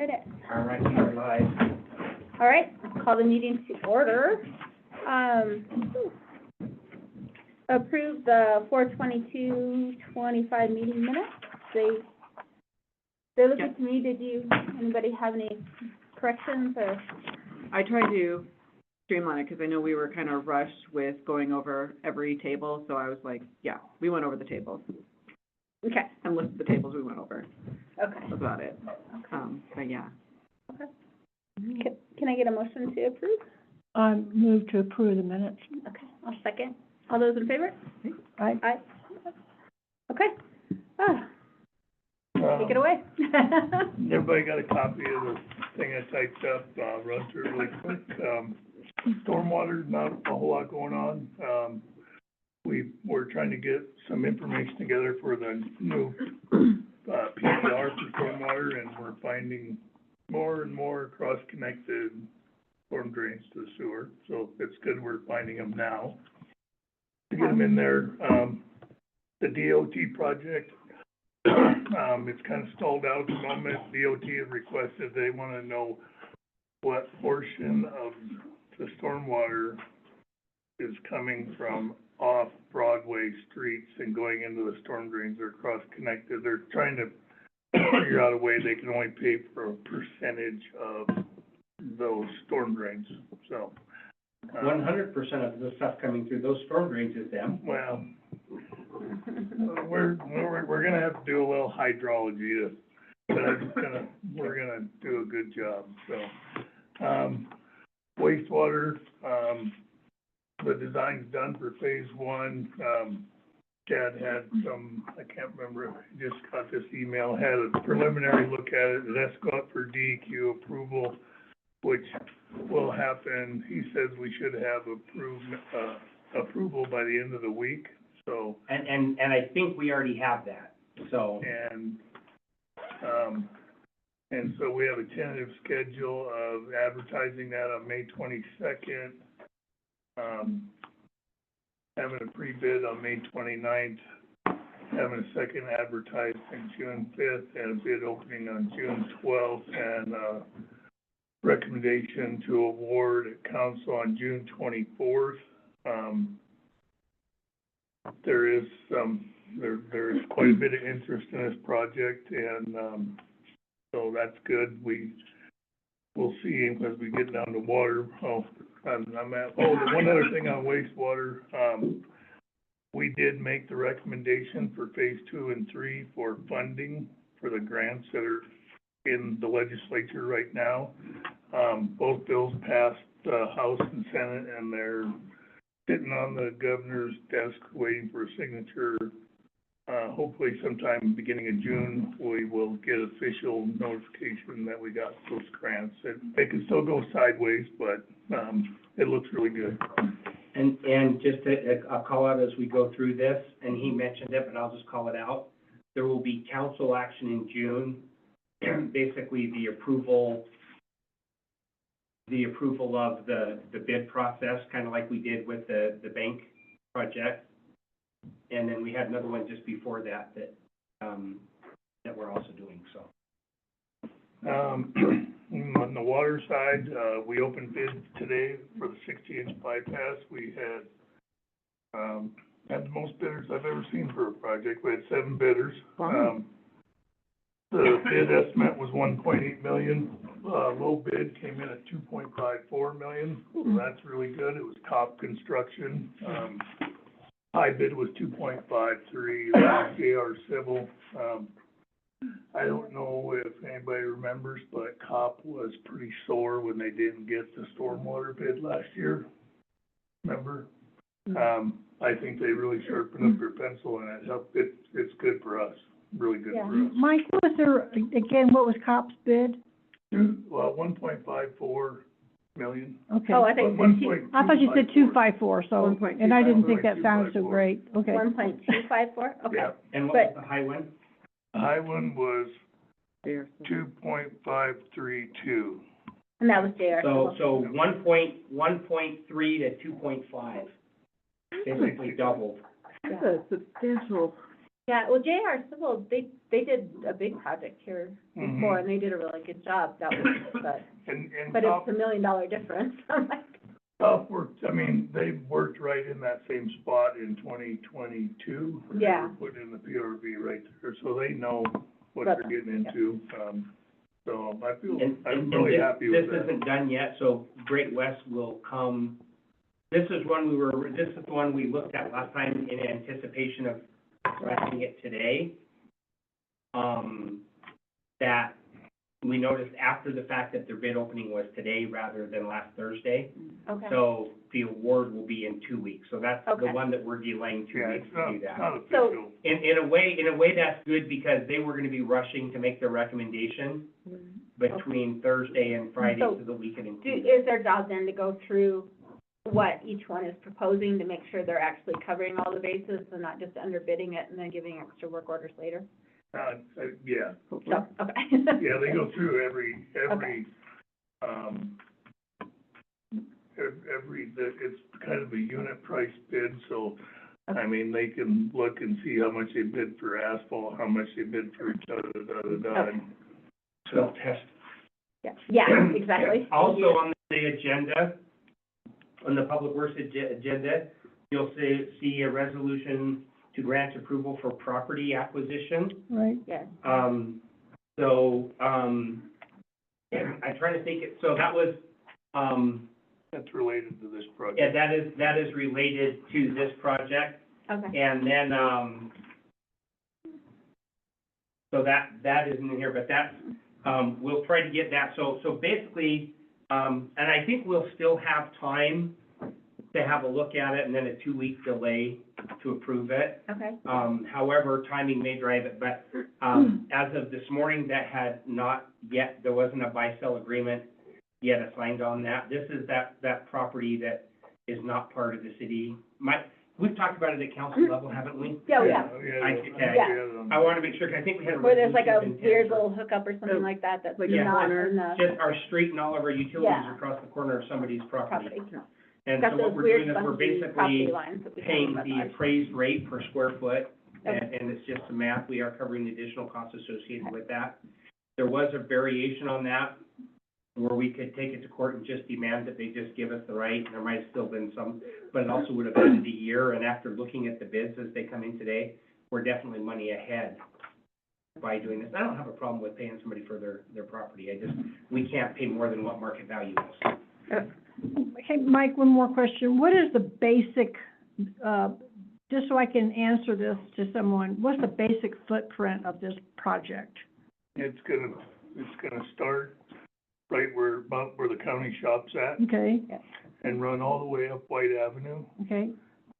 Read it. All right, we're live. All right, call the meeting to order. Approve the 4/22/25 meeting minutes. They look good to me. Anybody have any corrections or? I tried to streamline it because I know we were kind of rushed with going over every table, so I was like, yeah, we went over the tables. Okay, And listed the tables we went over. okay. That's about it. But yeah. Okay. Can I get a motion to approve? Move to approve the minutes. Okay, I'll second. All those in favor? Aye. Aye. Okay. Take it away. Everybody got a copy of the thing I typed up, run through it really quick. Stormwater, not a whole lot going on. We're trying to get some information together for the new, PDR for stormwater, and we're finding more and more cross-connected storm drains to the sewer. So it's good we're finding them now. To get them in there, the DOT project, it's kind of stalled out at the moment. DOT has requested, they want to know what portion of the stormwater is coming from off Broadway streets and going into the storm drains. They're cross-connected. They're trying to figure out a way they can only pay for a percentage of those storm drains, so. 100% of the stuff coming through those storm drains is them. Well, we're gonna have to do a little hydrology but we're gonna do a good job, so. Wastewater, the design's done for phase one. Chad had some, I can't remember, just got this email, had a preliminary look at it. That's got for DEQ approval, which will happen. He says we should have approval by the end of the week, so. And I think we already have that, so. And so we have a tentative schedule of advertising that on May 22nd. Having a pre-bid on May 29th, having a second advertised on June 5th, and a bid opening on June 12th, and recommendation to award at council on June 24th. There is quite a bit of interest in this project, and so that's good. We'll see as we get down to water. The one other thing on wastewater, we did make the recommendation for phase 2 and 3 for funding for the grants that are in the legislature right now. Both bills passed the House and Senate, and they're sitting on the governor's desk waiting for a signature. Hopefully sometime beginning of June, we will get official notification that we got those grants. They can still go sideways, but it looks really good. And just I'll call out as we go through this, and he mentioned it, but I'll just call it out. There will be council action in June, basically the approval of the bid process, kind of like we did with the bank project. And then we had another one just before that we're also doing, so. On the water side, we opened bids today for the 60-inch bypass. We had the most bidders I've ever seen for a project. We had 7 bidders. Wow. The bid estimate was $1.8 million. Low bid came in at $2.54 million. So that's really good. It was top construction. High bid was 2.53, JR Civil. I don't know if anybody remembers, but COP was pretty sore when they didn't get the stormwater bid last year. Remember? I think they really sharpened up their pencil, and it helped. It's good for us, really good for us. Mike, what was there, again, what was COP's bid? Well, 1.54 million. Okay. Oh, I think I thought you said 254, so, 1.254. and I didn't think that sounded so great. Okay. 1.254, okay. Yeah. And what was the high one? The high one was There. 2.532. And that was JR. So 1.3 to 2.5, basically doubled. That's a substantial. Yeah, well, JR Civil, they did a big project here Mhm. before, and they did a really good job, that was, And but top, it's $1 million difference, I'm like, top worked, I mean, they worked right in that same spot in 2022. Yeah. They were putting in the PRV right there, so they know what Right. they're getting into. So I'm And really this- happy with that. This isn't done yet, so Great West will come, this is the one we looked at last time in anticipation of renting it today. That we noticed after the fact that their bid opening was today rather than last Thursday. okay. So the award will be in 2 weeks, so that's the Okay. one that we're delaying 2 Yeah, weeks it's to not, do that. not So- official. In a way, that's good because they were gonna be rushing to make their recommendation between Thursday and Friday So, so that we could Do, include it. is their job then to go through what each one is proposing to make sure they're actually covering all the bases and not just underbidding it and then giving extra work orders later? Yeah, So, okay. yeah, they go through every, it's kind of a unit price bid, so, I mean, they can look and see how much they bid for asphalt, how much they bid for Okay. Self-test. Yeah, exactly. Also on the agenda, on the Public Works agenda, you'll see a resolution to grant approval for property acquisition. Right, Yeah, I'm trying to think, so that was, That's related to this project. yeah, that is related to this project. okay. And then, so that isn't in here, but that's, we'll try to get that, so basically, and I think we'll still have time to have a look at it, and then a 2-week delay to approve it. Okay, However, timing may drive it, but, as of this morning, that had not yet, there wasn't a buy-sell agreement yet assigned on that. This is that property that is not part of the city. We've talked about it at council level, haven't we? yeah, yeah. I want to make sure, 'cause I think we had a Where there's like a resolution of intent weird for- little hookup or something like that, that's Like a not corner. in the just our street and all of our utilities Yeah. are across the corner of somebody's property. property. And Got so those what we're weird doing is we're funky property basically lines that we have paying in the ours. appraised rate per square foot, Okay. and it's just the math. We are covering the additional costs associated with that. There was a variation on that, where we could take it to court and just demand that they just give us the right, and there might have still been some, but it also would have ended the year, and after looking at the bids as they come in today, we're definitely money ahead by doing this. I don't have a problem with paying somebody for their property, we can't pay more than what market value is. hey, Mike, one more question, what is the basic, just so I can answer this to someone, what's the basic footprint of this project? It's gonna start right about where the county shop's at, Okay, and run all the way up White Avenue okay,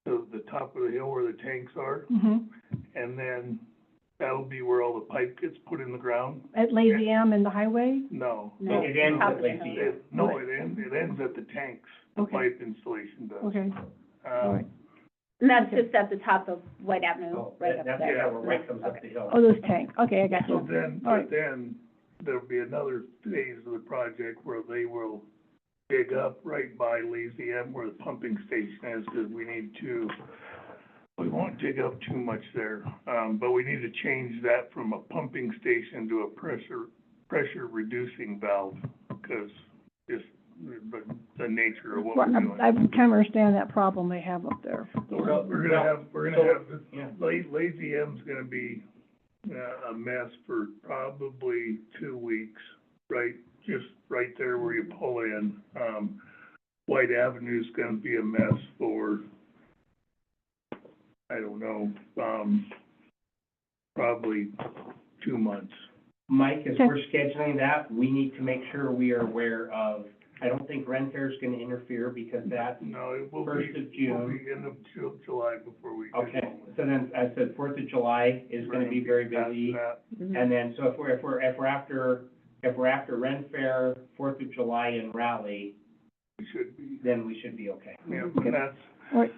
to the top of the hill where the tanks are, and then that'll be where all the pipe gets put in the ground. at Lazy M and the highway? No. No, It ends top at of the Lazy hill. It ends at the tanks, the Okay. pipe installation does. Okay, all right. And that's just at the top of White Avenue, Oh, right up that's, there. yeah, where White comes up Okay. the hill. Oh, those tanks, okay, I got So you. then, All right. but then, there'll be another phase of the project where they will dig up right by Lazy M where the pumping station is, because we won't dig up too much there, but we need to change that from a pumping station to a pressure reducing valve, because just the nature of what Well, we're doing. I kind of understand that problem they have up there. So we're gonna have, Yeah. Lazy M's gonna be, a mess for probably 2 weeks, right? Just right there where you pull in. White Avenue's gonna be a mess for, I don't know, probably 2 months. Mike, as Okay. we're scheduling that, we need to make sure we are aware of, I don't think Renfair's gonna interfere because that's No, it will first be, of June. will be end of July before we get Okay, going. so then, I said 4th of July is gonna be very busy. Past And then, so if we're after Ren Fair, 4th of July and Rally, that, we should be. then we should be okay. Yeah, and that's All right.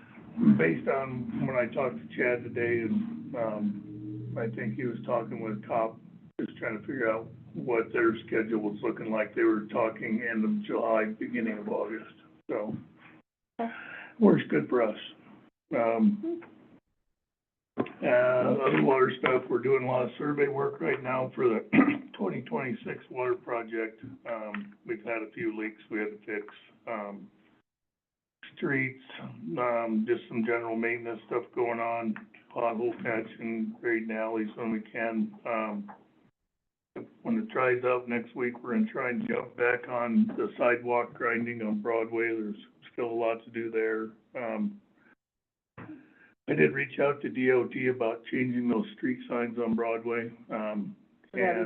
based on when I talked to Chad today, and, I think he was talking with COP, just trying to figure out what their schedule was looking like. They were talking end of July, beginning of August, so works good for us. Other water stuff, we're doing a lot of survey work right now for the 2026 water project. We've had a few leaks we had to fix. Streets, just some general maintenance stuff going on, pothole patching, grading alleys when we can. When it dries out next week, we're gonna try and jump back on the sidewalk grinding on Broadway. There's still a lot to do there. I did reach out to DOT about changing those street signs on Broadway, and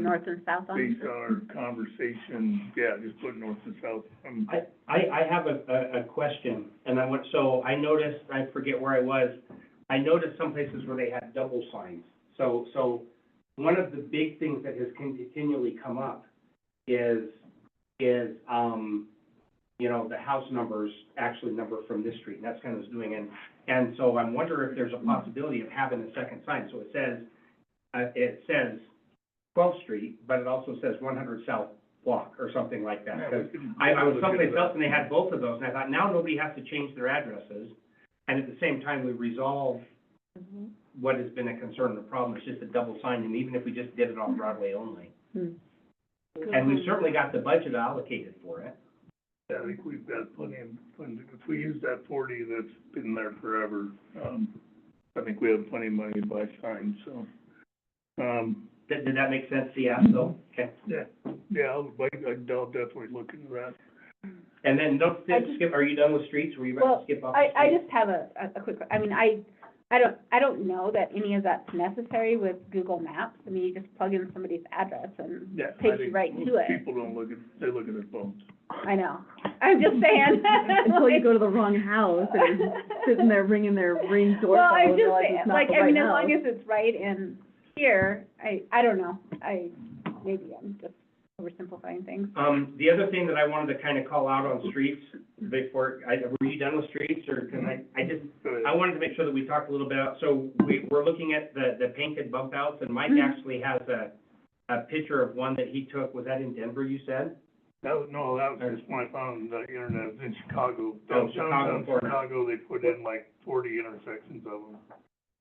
north and south on? based on our conversation, yeah, just put north and south. I have a question, and so I noticed, I forget where I was, I noticed some places where they had double signs. So one of the big things that has continually come up is, you know, the house numbers actually number from this street, and that's kind of what's doing it. And so I'm wondering if there's a possibility of having a second sign, so it says 12th Street, but it also says 100 South Block, or something like that. Because I was someplace else and they had both of those, and I thought, now nobody has to change their addresses, and at the same time, we resolve what has been a concern and a problem, it's just a double sign, and even if we just did it on Broadway only. And we've certainly got the budget allocated for it. Yeah, I think we've got plenty of, if we use that 40 that's been there forever, I think we have plenty of money to buy signs, so. Did that make sense to you, though? Okay. Yeah, I'll definitely look into that. And then don't skip, are you done with streets? Were you about to skip off the streets? I just have a quick, I mean, I don't know that any of that's necessary with Google Maps. I mean, you just plug in somebody's address and Yeah, it takes you right to it. People don't look at, they look at their phones. I know. I'm just saying. Until you go to the wrong house and you're sitting there ringing their ring doorbell. Well, I'm and just realize saying, it's not like, the I right mean, as long house. as it's right in here, I don't know. Maybe I'm just oversimplifying things. The other thing that I wanted to kind of call out on streets before, were you done with streets, or, because I wanted to make sure that we talked a little bit about, so we're looking at the painted bump outs, and Mike actually has a picture of one that he took, was that in Denver, you said? That was just one I found on the internet, it was in Chicago. Oh, Chicago, Florida. Chicago, they put in like 40 intersections of them.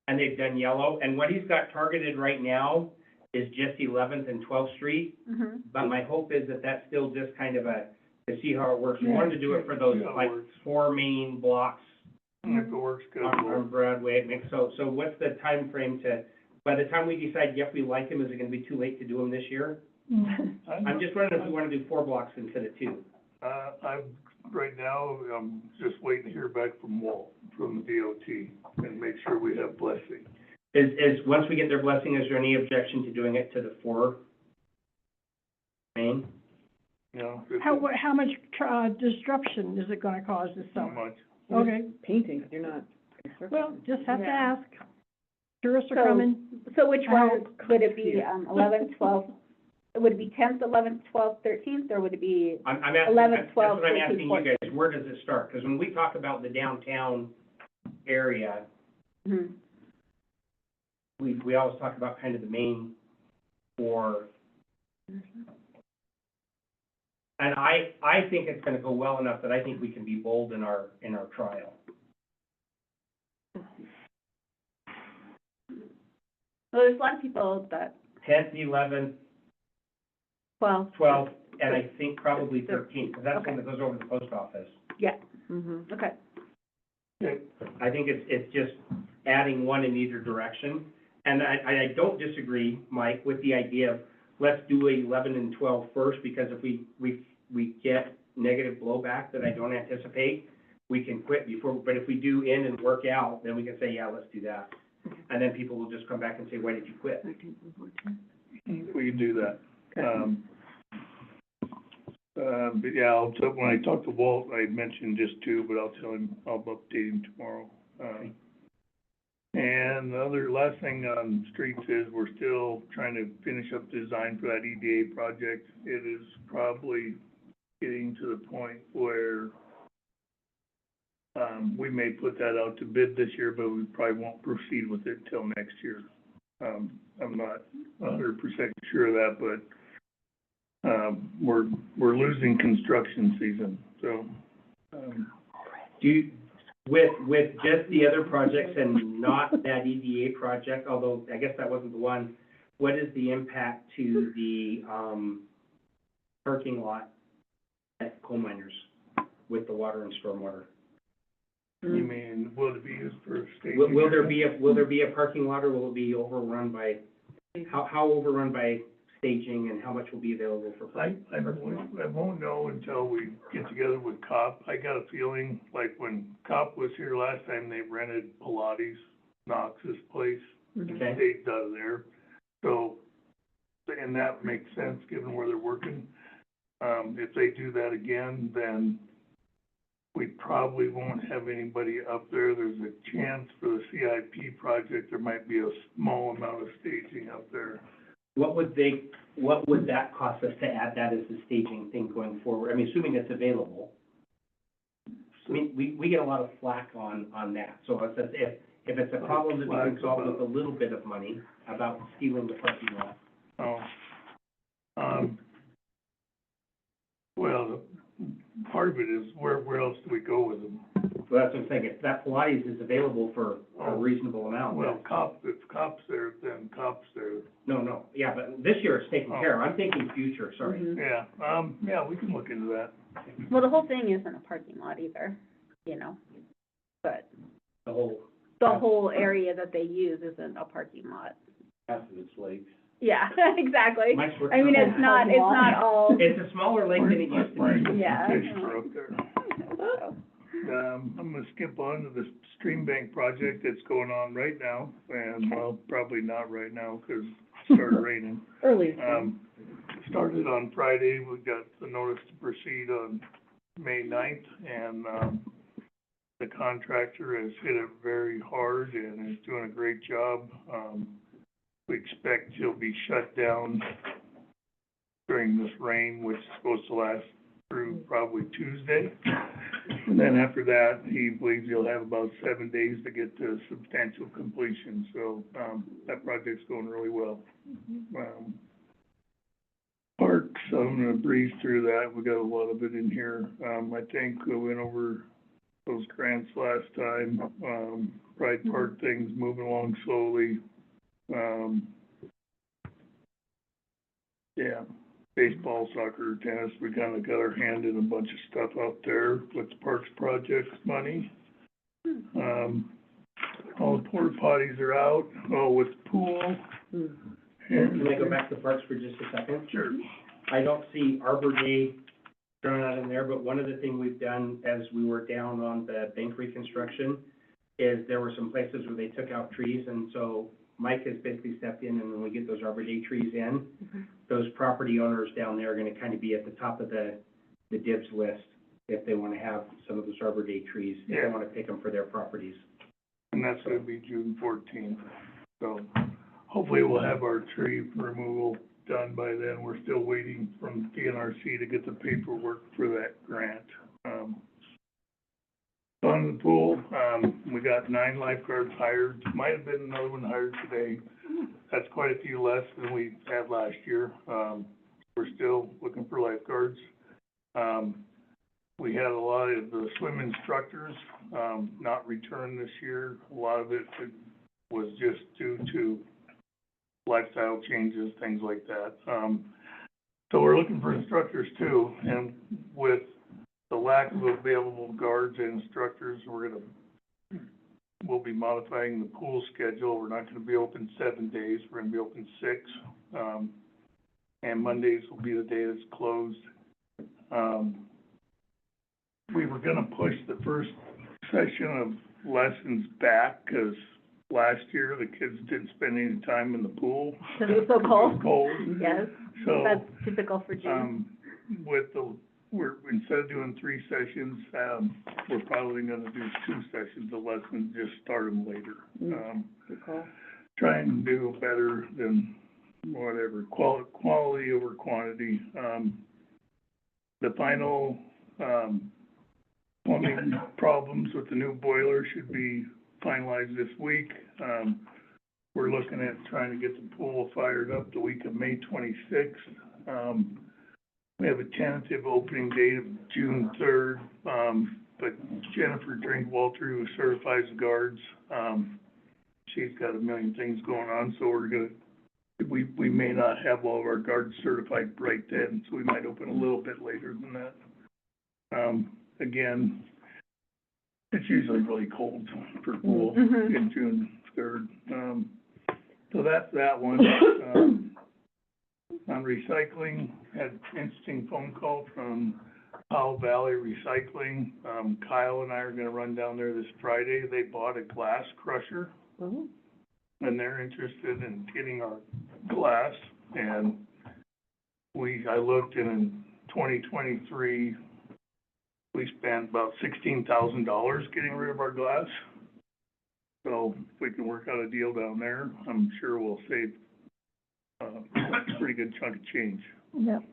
And they've done yellow, and what he's got targeted right now is just 11th and 12th Street, but my hope is that that's still just kind of to see how it works. We wanted to do it for those, like, 4 main blocks If it works good, on Broadway. So what's the time frame by the time we decide, yep, we like them, is it gonna be too late to do them this year? I'm just wondering if we wanna do 4 blocks instead of 2. right now, I'm just waiting to hear back from Walt, from the DOT, and make sure we have blessing. Once we get their blessing, is there any objection to doing it to the 4 main? You know, How much, disruption is it gonna cause this not summer? much. Okay, Painting, 'cause you're not constructing. well, just have to Yeah. ask. Tourists are coming. So which I one, hope. could it be, 11th, 12th, would it be 10th, 11th, 12th, 13th, or would it be, I'm asking, 11th, that's 12th, what I'm 13th, asking you guys, where does it start? Because when we talk about the downtown area, we always talk about kind of the main 4. And I think it's gonna go well enough that I think we can be bold in our trial. well, there's a lot of people that, 10th, 11th, 12th, 12th, and I think probably 13th, because that's Okay. when it goes over to the post office. yeah, Mm-hmm. okay. I think it's just adding one in either direction. And I don't disagree, Mike, with the idea of, let's do 11 and 12 first, because if we get negative blowback that I don't anticipate, we can quit before, but if we do in and work out, then we can say, yeah, let's do that. And then people will just come back and say, why did you quit? We can do that. But yeah, when I talk to Walt, I mentioned just 2, but I'll tell him, I'll update him tomorrow. And the last thing on streets is we're still trying to finish up the design for that EDA project. It is probably getting to the point where we may put that out to bid this year, but we probably won't proceed with it until next year. I'm not 100% sure of that, but we're losing construction season, so. With just the other projects and not that EDA project, although I guess that wasn't the one, what is the impact to the, parking lot at coal miners with the water and stormwater? You mean, will it be used for staging? Will there be a parking lot, or will it be overrun by, how overrun by staging, and how much will be available for I parking? won't know until we get together with COP. I got a feeling, like when COP was here last time, they rented Pilates, Knox's place, Okay, staged out of there. So, and that makes sense given where they're working. If they do that again, then we probably won't have anybody up there. There's a chance for the CIP project, there might be a small amount of staging up there. what would that cost us to add that as a staging thing going forward? I mean, assuming it's available. I mean, we get a lot of flack on that, so if it's a problem that we can solve with a little bit of money about stealing the parking lot. Well, part of it is where else do we go with them? Well, that's what I'm saying, if that Pilates is available for a reasonable amount. Well, if COP's there, then COP's there. No, yeah, but this year it's taken care of, I'm thinking future, sorry. Mhm. Yeah, we can look into that. Well, the whole thing isn't a parking lot either, you know, but The whole, the whole area that they use isn't a parking lot. half of it's lake. Yeah, exactly. Mike's working I mean, on it's that. not all, It's a smaller lake than it used to We're be. gonna Yeah. fish for up there. so, I'm gonna skip on to the stream bank project that's going on right now, and, Okay. well, probably not right now, 'cause it started raining. early. Started on Friday, we got the notice to proceed on May 9th, and, the contractor has hit it very hard and is doing a great job. We expect he'll be shut down during this rain, which is supposed to last through probably Tuesday. And then after that, he believes he'll have about 7 days to get to substantial completion, so, that project's going really well. Parks, I'm gonna breeze through that, we got a lot of it in here. I think we went over those grants last time. Pride Park thing's moving along slowly. Yeah, baseball, soccer, tennis, we kinda got our hand in a bunch of stuff out there with the Parks Projects money. All the porta potties are out, with the pool. Can I go back to parks for just a second? Sure. I don't see Arbor Day thrown out in there, but one of the things we've done as we were down on the bank reconstruction is there were some places where they took out trees, and so Mike has basically stepped in, and when we get those Arbor Day trees in, those property owners down there are gonna kind of be at the top of the dibs list if they wanna have some of those Arbor Day trees, if they Yeah. wanna pick them for their properties. And that's gonna be June 14th, so hopefully we'll have our tree removal done by then. We're still waiting from DNRC to get the paperwork for that grant. On the pool, we got 9 lifeguards hired, might have been another one hired today. That's quite a few less than we had last year. We're still looking for lifeguards. We had a lot of the swim instructors, not return this year. A lot of it was just due to lifestyle changes, things like that. So we're looking for instructors too, and with the lack of available guards and instructors, we'll be modifying the pool schedule. We're not gonna be open 7 days, we're gonna be open 6. And Mondays will be the day that's closed. We were gonna push the first session of lessons back, 'cause last year the kids didn't spend any time in the pool. Because it was so It was cold. cold. Yes, So, that's typical for June. instead of doing 3 sessions, we're probably gonna do 2 sessions of lessons, just start them later. Good call. Try and do better than whatever, quality over quantity. The final, plumbing problems with the new boiler should be finalized this week. We're looking at trying to get the pool fired up the week of May 26th. We have a tentative opening date of June 3rd, but but Jennifer Drinkwalter, who certifies the guards, she's got a million things going on, so we may not have all of our guards certified right then, so we might open a little bit later than that. Again, it's usually really cold for pool Mhm. in June 3rd. So that's that one. On recycling, had an interesting phone call from Powell Valley Recycling. Kyle and I are gonna run down there this Friday. They bought a glass crusher, and they're interested in getting our glass. And I looked, and in 2023, we spent about $16,000 getting rid of our glass. So if we can work out a deal down there, I'm sure we'll save a pretty good chunk of change. Yep.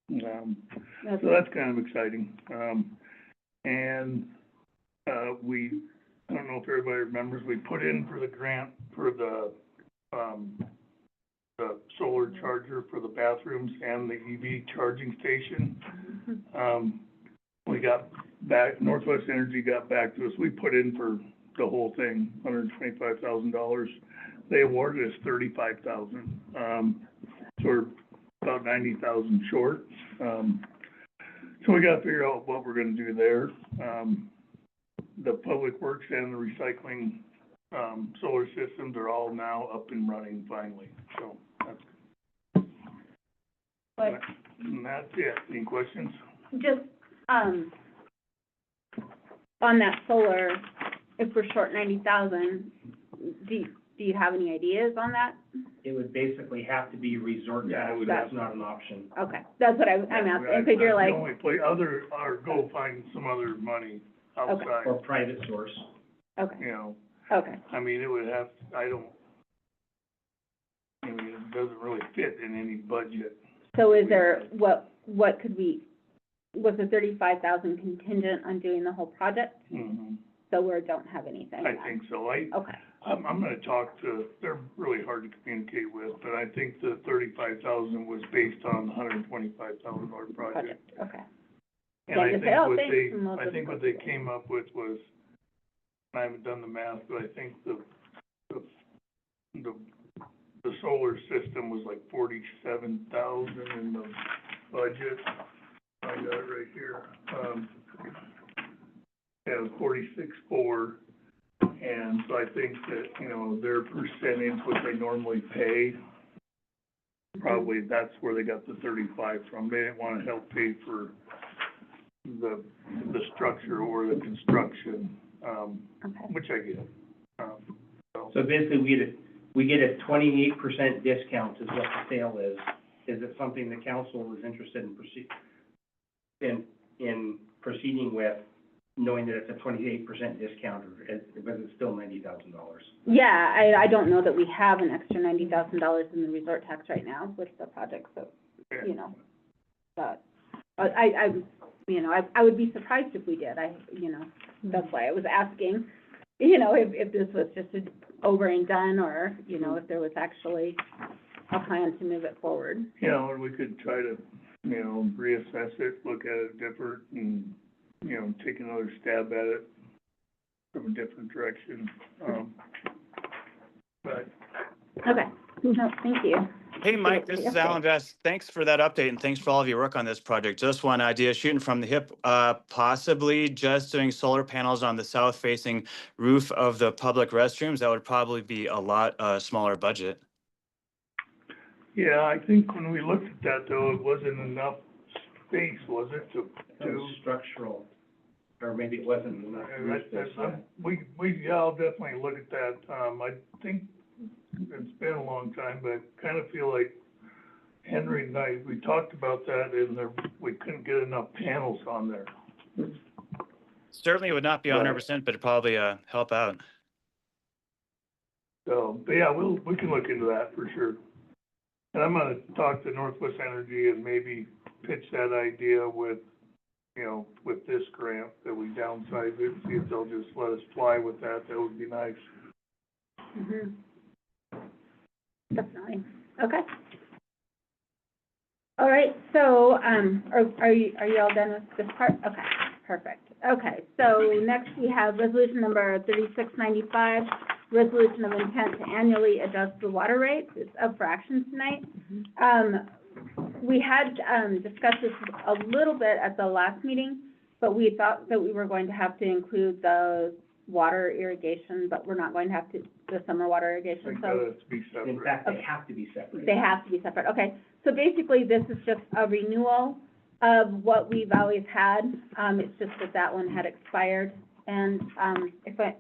So that's kind of exciting. And I don't know if everybody remembers, we put in for the grant for the solar charger for the bathrooms and the EV charging station. We got back, Northwest Energy got back to us. We put in for the whole thing, $125,000. They awarded us $35,000. So we're about $90,000 short. So we gotta figure out what we're gonna do there. The Public Works and the recycling, solar systems are all now up and running finally, so that's, But and that's it. Any questions? just, on that solar, if we're short 90,000, do you have any ideas on that? It would basically have to be resort Yeah, it tax, would that's have to. not an option. Okay, that's what I'm asking, because you're like, The only place, or go find some other money outside, Or private source. okay, you know. okay, I mean, it would have, I mean, it doesn't really fit in any budget. so is there, what could we, was the 35,000 contingent on doing the whole project? Mhm. So we don't have anything? I think so. Okay, I'm gonna talk to, they're really hard to communicate with, but I think the 35,000 was based on the $125,000 project. project, okay. And Yeah, I just think say, oh, what thanks, they, and we'll I just think go what they through it. came up with was, I haven't done the math, but I think the solar system was like 47,000 in the budget. I got it right here. Yeah, 46.4. And so I think that, you know, their percentage, what they normally pay, probably that's where they got the 35 from. They didn't want to help pay for the structure or the construction, Okay, which I get. So basically, we get a 28% discount is what the sale is. Is it something the council is interested in proceeding with, knowing that it's a 28% discount, or but it's still $90,000? yeah, I don't know that we have an extra $90,000 in the resort tax right now with the project, so, you know, but, I would be surprised if we did, that's why I was asking, if this was just over and done, or, if there was actually a plan to move it forward. You know, and we could try to, reassess it, look at it different, and, take another stab at it from a different direction. But Okay, no, thank you. Hey, Mike, this is Alan Vest. Thanks for that update, and thanks for all of your work on this project. Just one idea, shooting from the hip, possibly just doing solar panels on the south-facing roof of the public restrooms. That would probably be a lot smaller budget. yeah, I think when we looked at that, though, it wasn't enough space, was it, to It was structural, or maybe it wasn't enough roof space. I'll definitely look at that. I think it's been a long time, but I kind of feel like Henry and I, we talked about that, and we couldn't get enough panels on there. Certainly it would not be 100%, but it'd probably help out. So, but yeah, we can look into that for sure. And I'm gonna talk to Northwest Energy and maybe pitch that idea with, with this grant, that we downsize it, see if they'll just let us fly with that. That would be nice. Mhm. Definitely, okay. All right, so, are you all done with this part? Okay, perfect. Okay, so next we have resolution number 3695, resolution of intent to annually adjust the water rates. It's up for action tonight. We had, discussed this a little bit at the last meeting, but we thought that we were going to have to include the water irrigation, but we're not going to have to, the summer water irrigation, Like, so to be In separate. fact, they have to be separate. they have to be separate. Okay, so basically, this is just a renewal of what we've always had. It's just that that one had expired, and, if I,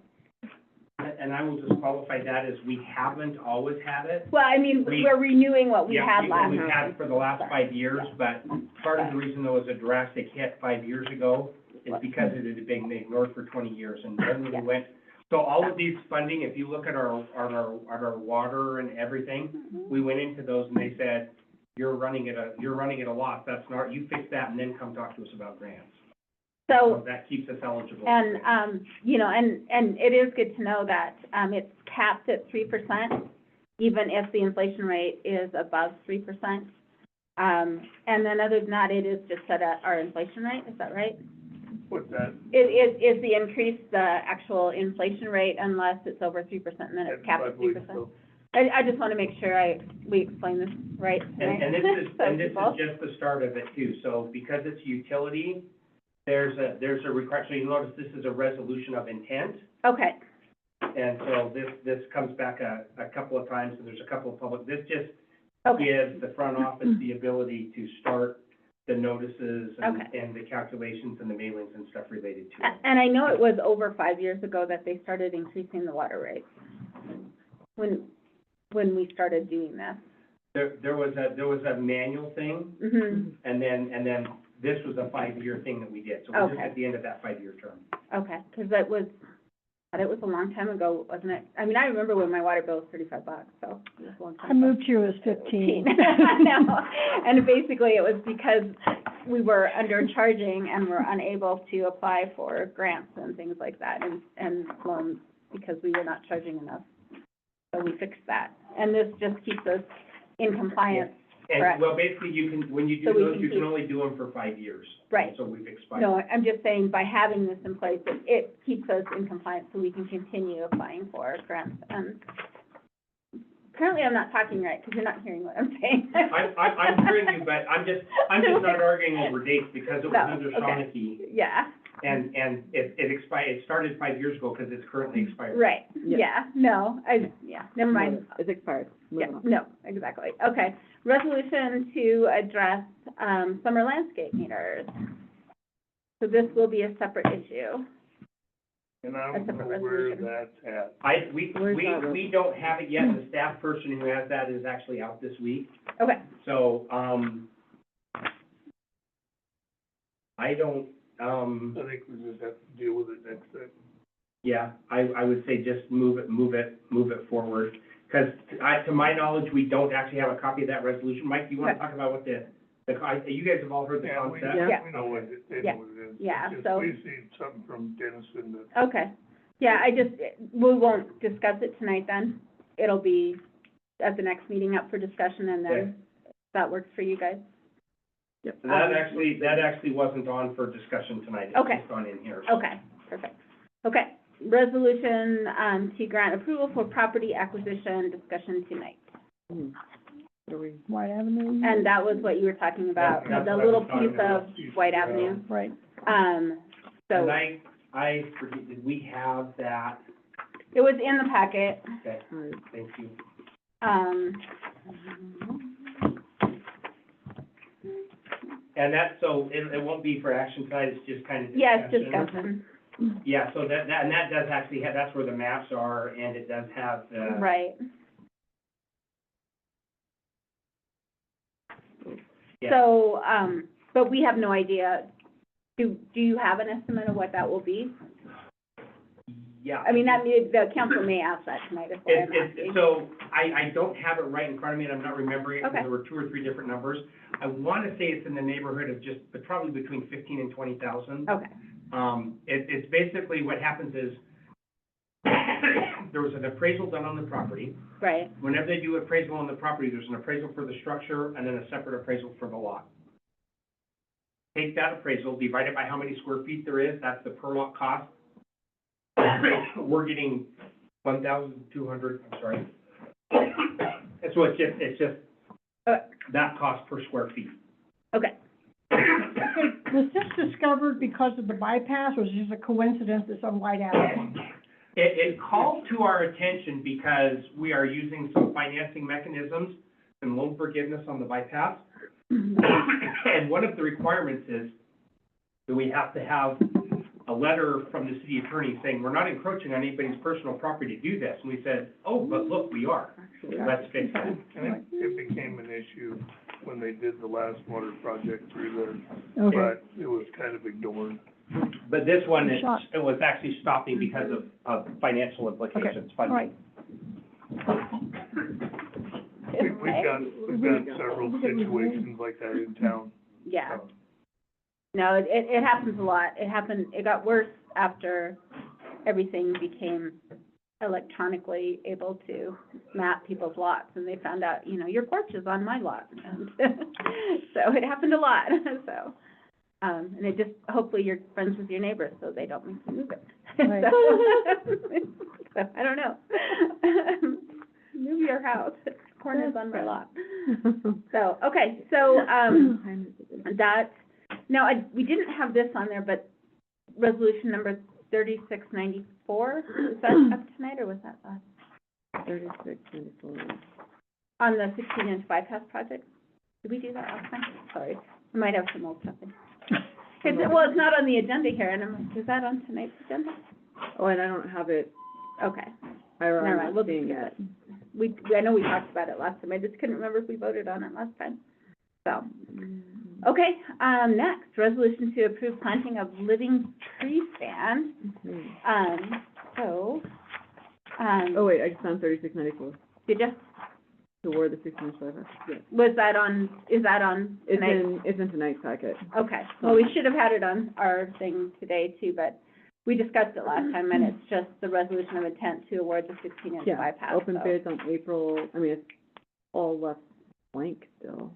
And I will just qualify that as we haven't always had it. well, I mean, We- we're renewing what we Yeah, had last we've time. had it for the last 5 years, but part of the reason there was a drastic hit 5 years ago is because it had been ignored for 20 years, and then Yeah. we went, so all of these funding, if you look at our water and everything, we went into those and they said, you're running at a loss, that's not, you fix that and then come talk to us about grants. So So, that keeps us eligible. for and, grants. you know, and it is good to know that, it's capped at 3%, even if the inflation rate is above 3%. And then other than that, it is just set at our inflation rate, is that right? What's that? Is the increase the actual inflation rate unless it's over 3%, and then it's capped I at believe 3%? so. I just wanna make sure we explain this right tonight. And this is, So and this people- is just the start of it too, so because it's utility, there's a requirement, so you notice this is a resolution of intent, Okay, and so this comes back a couple of times, and there's a couple of public, this just okay, gives the front office the ability to start the notices Okay. and the calculations and the mailings and stuff related to it. and I know it was over 5 years ago that they started increasing the water rates, when we started doing this. There was a manual thing, Mm-hmm, and then this was a 5-year thing that we did, so we're just Okay. at the end of that 5-year term. okay, 'cause it was a long time ago, wasn't it? I mean, I remember when my water bill was $35, so it was a long time I ago. moved here as 15. I know, and basically it was because we were undercharging and were unable to apply for grants and things like that, and loans, because we were not charging enough. So we fixed that, and this just keeps us in compliance. Correct. And, well, basically, when you So do we those, can you can keep- only do them for 5 years. Right. So we've expired. No, I'm just saying, by having this in place, it keeps us in compliance, so we can continue applying for grants. Apparently I'm not talking right, because you're not hearing what I'm saying. I'm hearing you, but I'm just not arguing over dates, because it was No, under okay. Shawnee, Yeah, and it expired, it started 5 years ago, because it's currently expired. right, Yeah. yeah, no, never mind. It's expired. Yeah, Moving on. no, exactly. Okay, resolution to address, summer landscape meters. So this will be a separate issue. And I A don't know separate where resolution. that's at. Where's that? We don't have it yet, the staff person who has that is actually out this week, Okay, so, I don't, I think we just have to deal with it next time. yeah, I would say just move it forward. Because to my knowledge, we don't actually have a copy of that resolution. Mike, do you want to talk about what you guys have all heard the Yeah, we, concept? Yeah. we know what it, they Yeah. know what it is. Yeah, It's just so- we see something from Dennison that, okay. Yeah, we won't discuss it tonight then. It'll be at the next meeting up for discussion, and Okay. then that works for you guys? Yep. So that actually wasn't on for discussion tonight. Okay. It's just on in here. so. Okay, perfect. Okay, resolution, to grant approval for property acquisition discussion tonight. Hmm. What are we? White Avenue? And that was what you were talking about, That's the what I little was talking piece about. of White Avenue. Right. So And I forget, did we have that? it was in the packet. Okay, All right. thank you. And that, so it won't be for action tonight, it's just kind of discussion. Yes, discussion, Yeah, so that does actually have, that's where the maps are, and it does have the. right. Yeah. So, but we have no idea. Do you have an estimate of what that will be? Yeah. I mean, the council may ask that tonight, is what I'm asking. So, I don't have it right in front of me, and I'm not remembering it, because Okay. there were 2 or 3 different numbers. I want to say it's in the neighborhood of just, but probably between 15 and 20,000. Okay, It's basically, what happens is, there was an appraisal done on the property. right, Whenever they do appraisal on the property, there's an appraisal for the structure and then a separate appraisal for the lot. take that appraisal, divide it by how many square feet there is, that's the per lot cost. We're getting 1,200, I'm sorry. And so it's just that cost per square feet. Okay. Was this discovered because of the bypass, or was it just a coincidence it's on White Avenue? It called to our attention because we are using some financing mechanisms and loan forgiveness on the bypass. And one of the requirements is that we have to have a letter from the city attorney saying, we're not encroaching on anybody's personal property to do this. And we said, oh, but look, we are. Let's fix it. And it became an issue when they did the last water project through there, Okay. but it was kind of ignored. But this one, Shot. it was actually stopping because of financial implications, All funding. right. We've got several situations like that in town. Yeah. No, it happens a lot. It got worse after everything became electronically able to map people's lots, and they found out, your porch is on my lot. And so it happened a lot, so. And it just, hopefully you're friends with your neighbors so they don't make you move it. Right. So, I don't know. Move your house, corner's on my lot. So, okay, so, we didn't have this on there, but resolution number 3694, is that up tonight, or was that last? 3694. On the 16-inch bypass project? Did we do that last time? Sorry, I might have some old stuff in. Well, it's not on the agenda here, and I'm like, is that on tonight's agenda? Oh, and I don't have it, Okay, I'm never mind, we'll not seeing just it. I know we talked about it last time, I just couldn't remember if we voted on it last time. So, okay, next, resolution to approve planting of living tree stand. Mhm. Oh, wait, I just found 3694, did you, to award the 16-inch bypass. Yeah. is that on tonight? It's in tonight's packet. Okay, well, we should have had it on our thing today too, but we discussed it last time, and it's just the resolution of intent to award the 16-inch Yeah, bypass, open so. bids on April, it's all left blank still.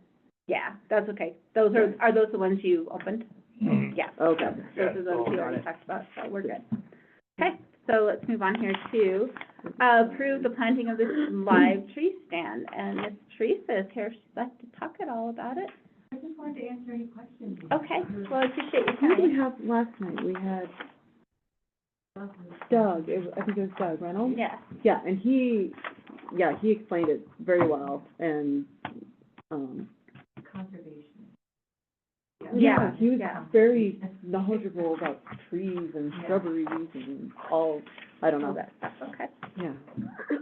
Yeah, that's okay. Those are those the ones you opened? Mhm. Yeah. Okay. Those are those you already talked about, so we're good. Okay, so let's move on here to, approve the planting of this live tree stand. And Ms. Teresa is here, she'd like to talk at all about it. I just wanted to answer any questions. Okay, well, I appreciate your Who did we time. have last night? We had Doug, I think it was Doug Reynolds? Yes. Yeah, and he explained it very well, and, Conservation. Yeah, he was yeah. very knowledgeable about trees and Yeah. shrubberies and all, I don't All know. that stuff, okay. Yeah.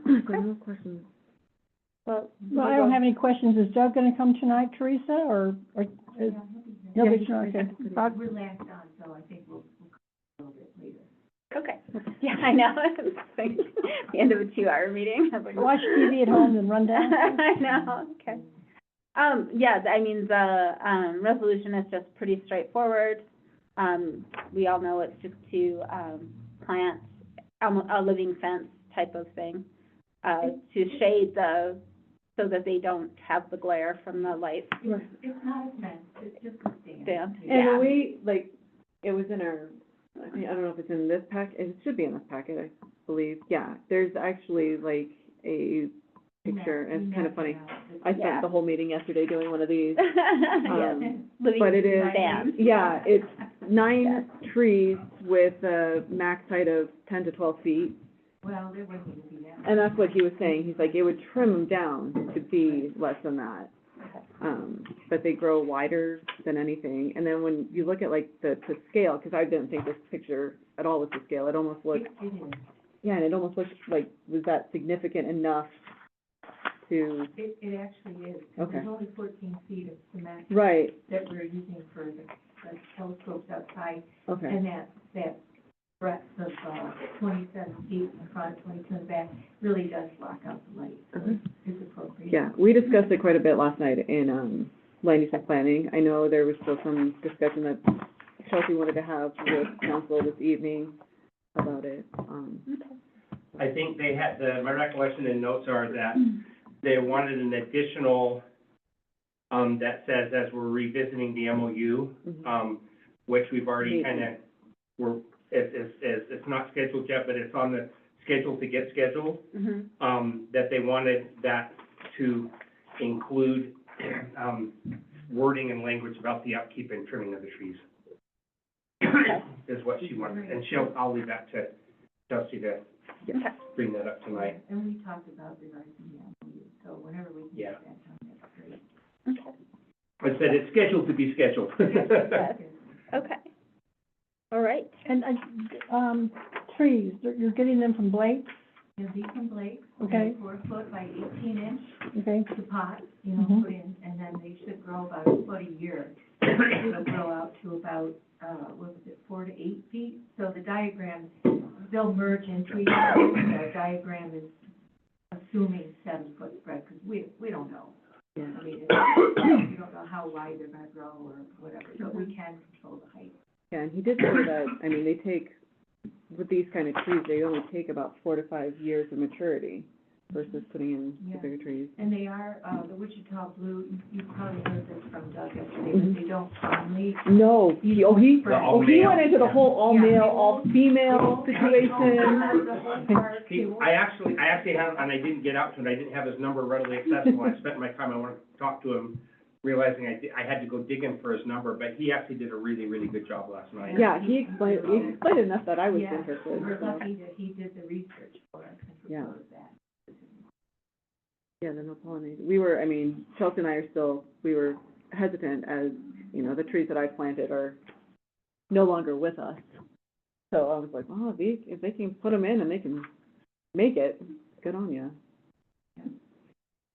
So no questions. Well, Well, I don't have any questions. Is Doug gonna come tonight, Teresa, or is, Yeah, nobody's, he's- okay. Doug? We're last on, so I think we'll a little bit later. okay. Yeah, I know. It's like the end of a 2-hour meeting. I was like, Watch TV at home and run down? I know, okay. Yeah, I mean, the, resolution is just pretty straightforward. We all know it's just to, plant a living fence type of thing, to shade so that they don't have the glare from the lights. It's not a fence, it's just a stand. Stand. And Yeah. when we, it was in our, I don't know if it's in this packet, it should be in this packet, I believe, yeah. There's actually a picture, and it's kind of funny. I Yeah. spent the whole meeting yesterday doing one of these. Yes, living But it is, stand. yeah, it's 9 Yes. trees with a max height of 10 to 12 feet. Well, there wouldn't even be that. And that's what he was saying, he's like, it would trim them down to be less than that. But they grow wider than anything, and then when you look at to scale, because I didn't think this picture at all was to scale, it almost looked, It is, yeah, and it almost looked like, was that significant enough to, it actually is. Okay. There's only 14 feet of cement right, that we're using for the telescopes outside, okay. and that breadth of, 27 feet in front, 22 in the back, really does block out the light, so it's appropriate. Yeah, we discussed it quite a bit last night in, land use and planning. I know there was still some discussion that Chelsea wanted to have with council this evening about it, I think they had, my recollection and notes are that they wanted an additional that says, as we're revisiting the MOU, Mhm. which we've already it's not scheduled yet, but it's on the schedule to get scheduled, that they wanted that to include, wording and language about the upkeep and trimming of the trees. Is what she wanted, and I'll leave that to Chelsea to Okay. bring that up tonight. And we talked about revising the MOU, so whenever we can Yeah. get that done, that's great. Okay. I said it's scheduled to be scheduled. Yes. Okay. All right. And, trees, you're getting them from Blake, It'll be from Blake. Okay. 4 foot by 18 inch okay? to pot, Mhm. put in, and then they should grow about a foot a year. It'll grow out to about, 4 to 8 feet? So the diagram, they'll merge into each other. The diagram is assuming 7-foot spread, because we don't know. Yeah. I mean, we don't know how wide they're gonna grow or whatever, but we can control the height. Yeah, and he did say that, I mean, they take, with these kind of trees, they only take about 4 to 5 years of maturity versus putting in the Yeah. bigger trees. And they are, the Wichita Blue, you probably heard this from Doug yesterday, Mhm. but they don't farmly. No, he The all he male, went into the yeah. whole all-male, Yeah. all-female situation. The whole park, See, I actually have, and I didn't get out to him, I didn't have his number readily accessible, I spent my time, I wanted to talk to him, realizing I had to go digging for his number, but he actually did a really, really good job last night. Yeah, he explained enough that I was Yeah, interested, we're so, lucky that he did the research for us and Yeah. proposed that. yeah, the no pollination. We were, I mean, Chelsea and I are still, we were hesitant as, you know, the trees that I planted are no longer with us. So I was like, oh, if they can put them in and they can make it, good on you.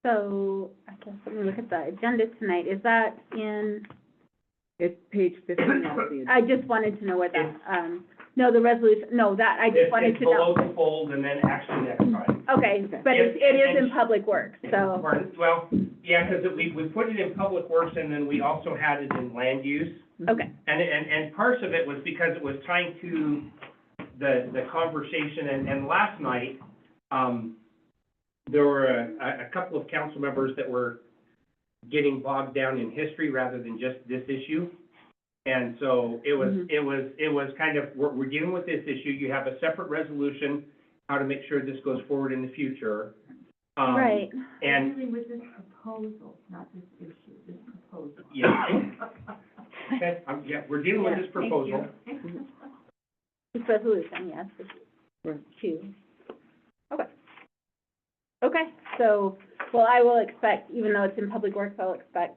So, I guess let me look at the agenda tonight. Is that in, It's page 15 of the. I just wanted to know what that, no, the resolution, no, that, I just wanted It's to know. below the fold and then action next time. Okay, but it is in Public Works, so, Pardon? Well, yeah, because we put it in Public Works and then we also had it in land use. okay. And parts of it was because it was tying to the conversation, and last night, there were a couple of council members that were getting bogged down in history rather than just this issue. And so it was kind of, we're dealing with this issue, you have a separate resolution, how to make sure this goes forward in the future. Right. And, Really with this proposal, not this issue, this proposal. yeah, okay, yeah, we're dealing with Yeah, this proposal. This resolution, yes, Right. two. Okay. Okay, so, well, I will expect, even though it's in Public Works, I'll expect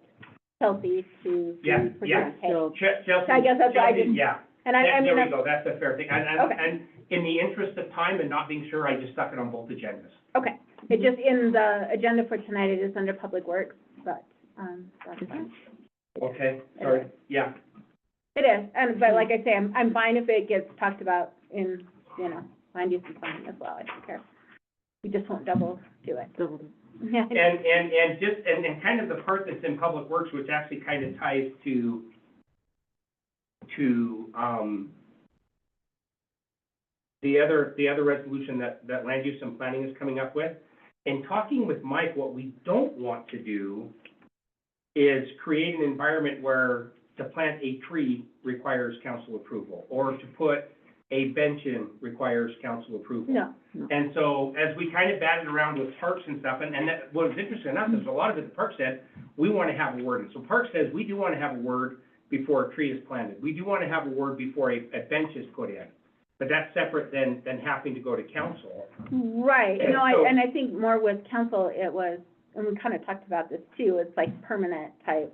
Chelsea to Yeah, yeah. participate. Chelsea. I guess that's what I Chelsea, didn't- Yeah. And I There mean, we go, that's a fair thing. And Okay. in the interest of time and not being sure, I just stuck it on both agendas. okay, it just, in the agenda for tonight, it is under Public Works, but, that's fine. Okay, sorry, yeah. It is, and, but like I say, I'm fine if it gets talked about in, you know, land use and planning as well, I don't care. We just won't double do it. Double. Yeah. And kind of the part that's in Public Works, which actually kind of ties to the other resolution that land use and planning is coming up with. In talking with Mike, what we don't want to do is create an environment where to plant a tree requires council approval, or to put a bench in requires council approval. No, And so, as we kind of batted around with parks and stuff, and that, what was interesting enough is a lot of it, the park said, we want to have a word. And so park says, we do want to have a word before a tree is planted. We do want to have a word before a bench is put in. But that's separate than having to go to council. right, no, So- and I think more with council, it was, and we kind of talked about this too, it's like permanent type.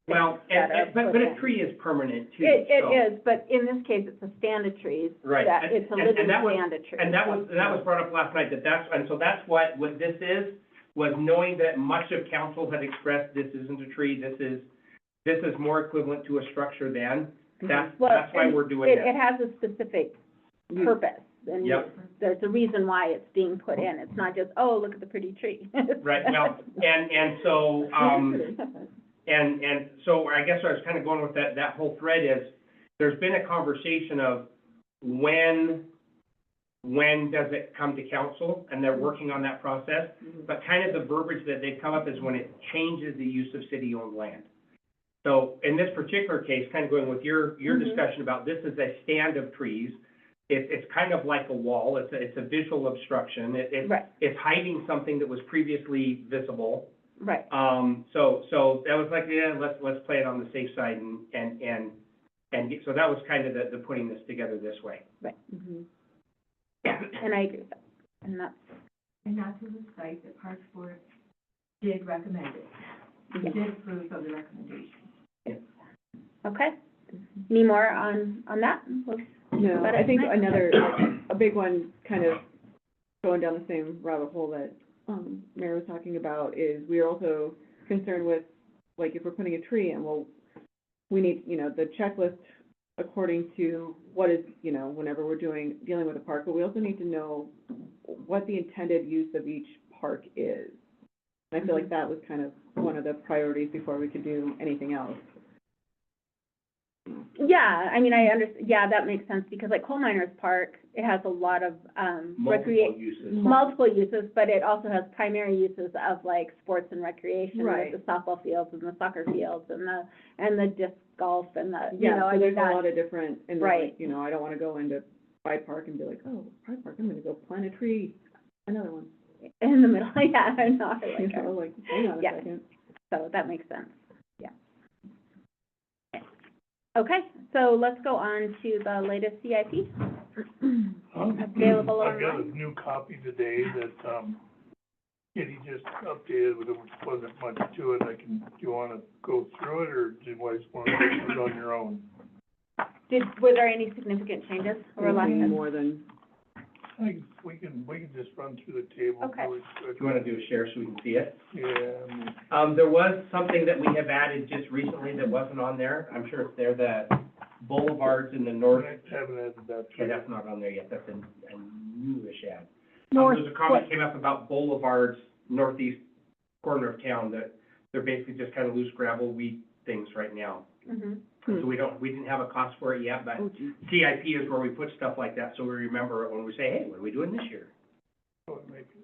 Well, that are but put a in. tree is permanent too, It so- is, but in this case, it's a stand of trees. Right, That, and- it's a and living that was- stand of trees. And that was brought up last night, and so that's what this is, was knowing that much of council had expressed, this isn't a tree, this is more equivalent to a structure than, that's Well, why and we're doing It that. has a specific purpose, and Yep. there's a reason why it's being put in. It's not just, oh, look at the pretty tree. Right, well, and so, and so I guess I was kind of going with that whole thread is, there's been a conversation of when when does it come to council? And they're working on that process. But kind of the verbiage that they've come up is when it changes the use of city-owned land. So in this particular case, kind of going with your discussion about this is a stand of trees. It's kind of like a wall. It's a visual obstruction. Right. It's hiding something that was previously visible. Right. So that was like, yeah, let's play it on the safe side so that was kind of the putting this together this way. Right. Mhm. Yeah, and I agree with that. And that's, And not to lose sight that Parks Board did recommend it. We did approve of the recommendation. okay. Any more on that? No, About I it think tonight? another, a big one, kind of going down the same rabbit hole that, Mayor was talking about, is we are also concerned with, like, if we're putting a tree in, well, we need, the checklist according to what is, whenever we're dealing with a park, but we also need to know what the intended use of each park is. And I feel like that was kind of one of the priorities before we could do anything else. Yeah, I mean, I understand, yeah, that makes sense, because like Coal Miners Park, it has a lot of, Multiple uses. multiple uses, but it also has primary uses of like sports and recreation, Right. with the softball fields and the soccer fields and the disc golf and the, Yeah, I so mean, there's a lot of different, and then, Right. like, I don't wanna go into Pride Park and be like, oh, Pride Park, I'm gonna go plant a tree, another one. in the middle, yeah, I know, I You like know, her. like, hang on a Yeah. second. So that makes sense, yeah. Okay, so let's go on to the latest CIP. Available I've got a online. new copy today that, Kitty just updated, but there wasn't much to it. Do you wanna go through it, or do you guys wanna do it on your own? Were there any significant changes over last Anything time? more than, I think we can just run through the table Okay. really quick. Do you want to do a share so we can see it? Yeah, There was something that we have added just recently that wasn't on there. I'm sure it's there, the boulevards in the north. I haven't added that. Okay, that's not on there yet. That's a newish ad. North, There's a comment came up about boulevards, northeast corner of town, that they're basically just kind of loose gravel weed things right now. Mm-hmm. So we didn't have a cost for it yet, but oh geez. CIP is where we put stuff like that, so we remember it when we say, hey, what are we doing this year? Oh, it might be.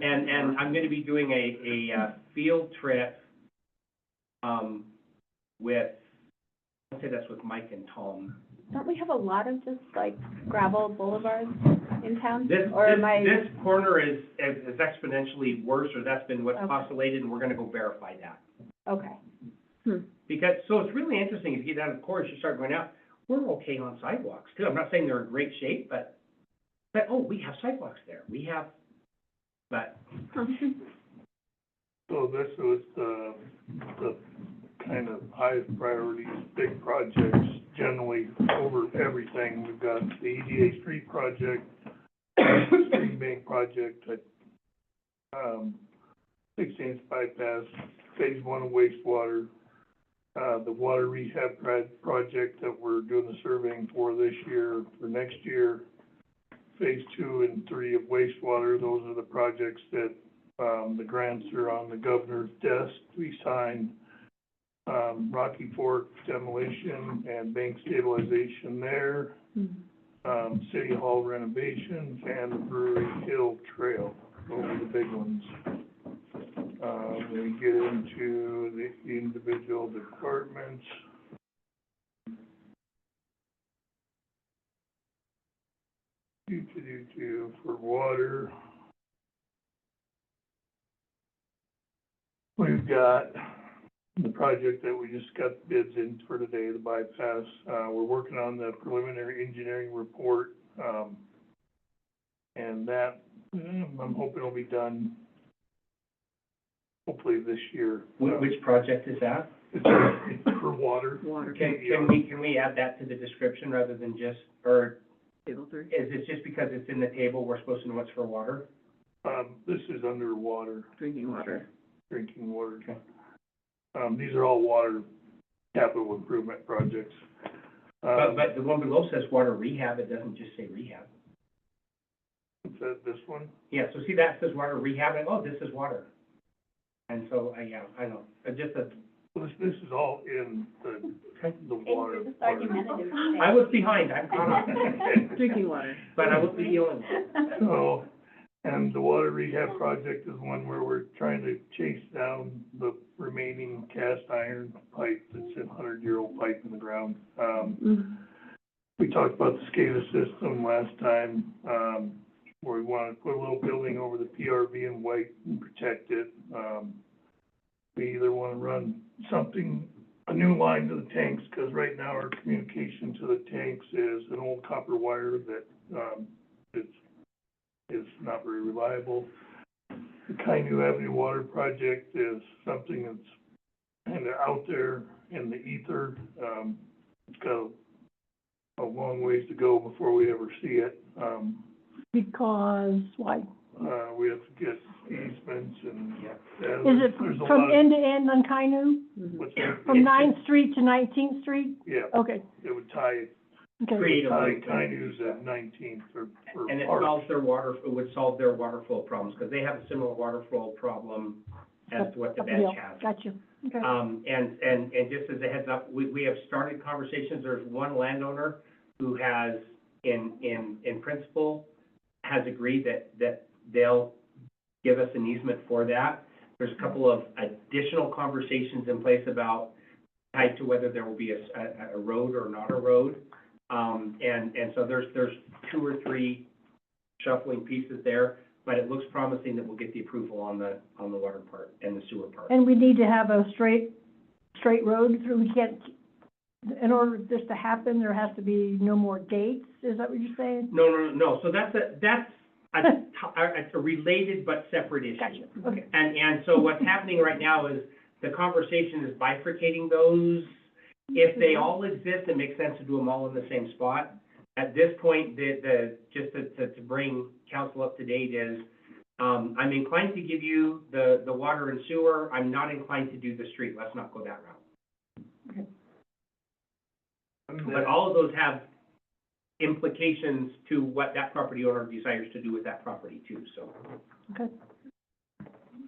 And I'm gonna be doing a field trip, with, I'll say that's with Mike and Tom. Don't we have a lot of just like gravel boulevards in town? This Or am I? corner is exponentially worse, or that's been what's Okay. postulated, and we're gonna go verify that. Okay, Because, so it's really interesting, if you get down to the course, you start going out, we're okay on sidewalks too. I'm not saying they're in great shape, but, oh, we have sidewalks there, but, So this was the kind of highest priorities, big projects, generally over everything. We've got the EDA street project, street bank project, 6-inch bypass, phase 1 of wastewater, the water rehab project that we're doing the surveying for this year, for next year, phase 2 and 3 of wastewater. Those are the projects that, the grants are on the governor's desk. We signed, Rocky Fork demolition and bank stabilization there, City Hall renovations, and the Brewery Hill Trail. Those are the big ones. We get into the individual departments. For water. We've got the project that we just got bids in for today, the bypass. We're working on the preliminary engineering report, and that, I'm hoping it'll be done hopefully this year. which project is that? It's for water. Water, Can we add that to the description rather than just, or table 3. is it just because it's in the table, we're supposed to know it's for water? This is underwater, Drinking water. drinking water. Okay. These are all water capital improvement projects. But the one below says water rehab, it doesn't just say rehab. Is that this one? Yeah, so see, that says water rehab, and, oh, this is water. And so, yeah, I know, just This is all in the water This part. argumentative I was behind, I'm caught up. Drinking water. But I won't be the only one. So, and the water rehab project is one where we're trying to chase down the remaining cast iron pipe that's a 100-year-old pipe in the ground. We talked about the SCADA system last time, where we want to put a little building over the PRV in white and protect it. We either want to run a new line to the tanks, because right now our communication to the tanks is an old copper wire that, is not very reliable. The Kainuu Avenue Water Project is something that's kind of out there in the ether. It's got a long ways to go before we ever see it. Because, why? We have to get easements and, Is it there's a from lot of, end to end on Kainuu? what's that? From 9th Street to 19th Street? Yeah, Okay, it would tie okay. Create a Tie link. Kainu's at 19th or And it parts. solves it would solve their water flow problems, because they have a similar water flow problem as to what the Up the hill. bench has. Got you, okay. And just as a heads up, we have started conversations. There's one landowner who has, in principle, has agreed that they'll give us an easement for that. There's a couple of additional conversations in place about, tied to whether there will be a road or not a road. And so there's 2 or 3 shuffling pieces there, but it looks promising that we'll get the approval on the water part and the sewer part. And we need to have a straight road through, we can't, in order for this to happen, there has to be no more gates, is that what you're saying? No, so that's a related but separate issue. Gotcha, okay. And so what's happening right now is the conversation is bifurcating those. If they all exist, it makes sense to do them all in the same spot. At this point, just to bring council up to date is, I'm inclined to give you the water and sewer. I'm not inclined to do the street. Let's not go that route. But all of those have implications to what that property owner desires to do with that property too, so. Okay.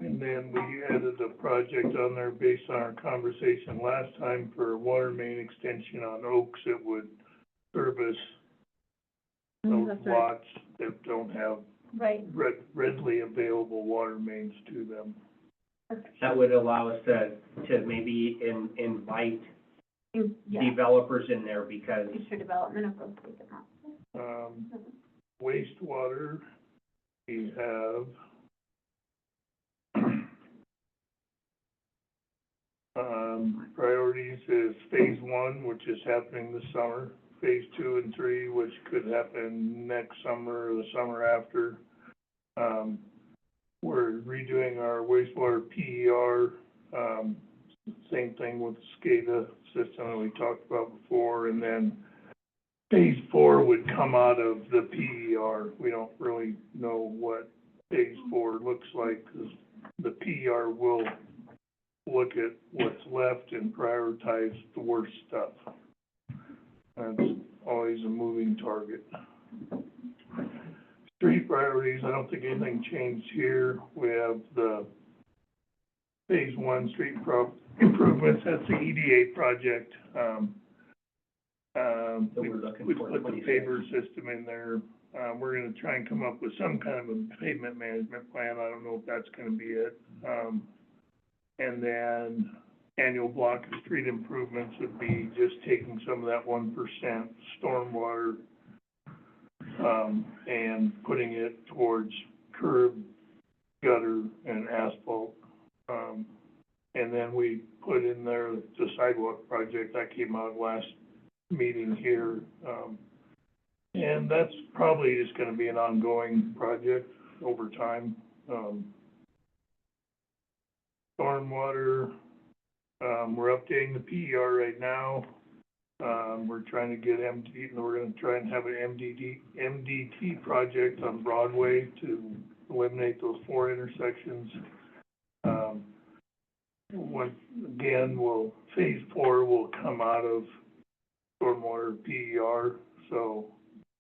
And then we added a project on there based on our conversation last time for a water main extension on Oaks that would service those That's right. lots that don't have Right. readily available water mains to them. That would allow us to maybe invite Yeah, developers in there because, future development of those vacant lots. Wastewater, we have priorities is phase 1, which is happening this summer, phase 2 and 3, which could happen next summer or the summer after. We're redoing our wastewater PER, same thing with the SCADA system that we talked about before, and then phase 4 would come out of the PER. We don't really know what phase 4 looks like, because the PER will look at what's left and prioritize the worst stuff. That's always a moving target. Street priorities, I don't think anything changed here. We have the phase 1 street improvements, that's the EDA project. We we're looking for put the 26. paver system in there. We're gonna try and come up with some kind of a pavement management plan. I don't know if that's gonna be it. And then annual block of street improvements would be just taking some of that 1% stormwater, and putting it towards curb, gutter, and asphalt. And then we put in there the sidewalk project that came out last meeting here. And that's probably just gonna be an ongoing project over time. Stormwater, we're updating the PER right now. We're trying to get we're gonna try and have an MDT project on Broadway to eliminate those 4 intersections. Phase 4 will come out of stormwater PER, so